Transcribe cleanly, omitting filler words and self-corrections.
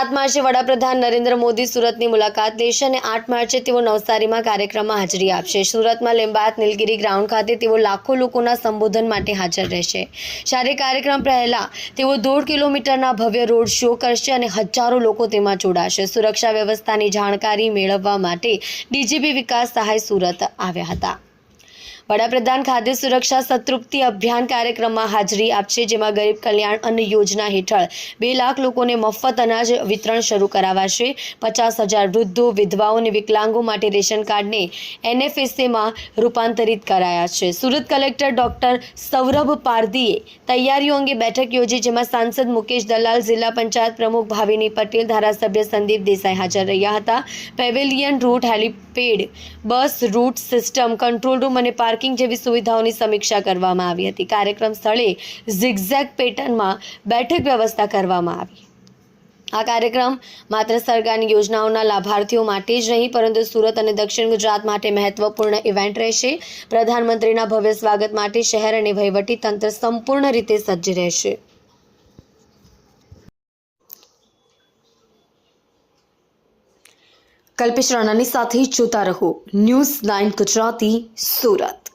7 માર્ચે વડાપ્રધાન નરેન્દ્ર મોદી સુરતની મુલાકાત લેશે અને 8 માર્ચે તેઓ નવસારીમાં કાર્યક્રમમાં હાજરી આપશે। સુરતમાં લીંબાયત નીલગિરી ગ્રાઉન્ડ ખાતે તેઓ લાખો લોકોના સંબોધન માટે હાજર રહેશે। જ્યારે કાર્યક્રમ પહેલા તેઓ 1.5 કિલોમીટરના ભવ્ય રોડ શો કરશે અને હજારો લોકો તેમાં જોડાશે। સુરક્ષા વ્યવસ્થાની જાણકારી મેળવવા માટે ડીજીપી વિકાસ સહાય સુરત આવ્યા હતા। વડાપ્રધાન ખાદ્ય સુરક્ષા સંતૃપ્તિ અભિયાન કાર્યક્રમમાં હાજરી આપશે, જેમાં ગરીબ કલ્યાણ અન્ન યોજના હેઠળ 2 લાખ લોકોને મફત અનાજ વિતરણ શરૂ કરાવાશે। 50,000 વૃદ્ધો, વિધવાઓ અને વિકલાંગો માટે રેશન કાર્ડને NFSAમાં રૂપાંતરિત કરાયા છે। સુરત કલેક્ટર ડોક્ટર સૌરભ પારધીએ તૈયારીઓ અંગે બેઠક યોજી, જેમાં સાંસદ મુકેશ દલાલ, જિલ્લા પંચાયત પ્રમુખ ભાવિની પટેલ, ધારાસભ્ય સંદીપ દેસાઈ હાજર રહ્યા હતા। Pavilion route, helipad, bus route system, control room અને પાર્કિંગ જેવી સુવિધાઓની સમીક્ષા કરવામાં આવી હતી। કાર્યક્રમ સ્થળે ઝિગઝેગ પેટર્નમાં બેઠક વ્યવસ્થા કરવામાં આવી। આ કાર્યક્રમ માત્ર સરકારની યોજનાઓના લાભાર્થીઓ માટે જ નહીં, પરંતુ સુરત અને દક્ષિણ ગુજરાત માટે મહત્વપૂર્ણ ઇવેન્ટ રહેશે। પ્રધાનમંત્રીના ભવ્ય સ્વાગત માટે શહેર અને વહીવટી તંત્ર સંપૂર્ણ રીતે સજ્જ રહેશે। કલ્પેશ રાણાની સાથે જોતા રહો ન્યૂઝ 9 ગુજરાતી, સુરત।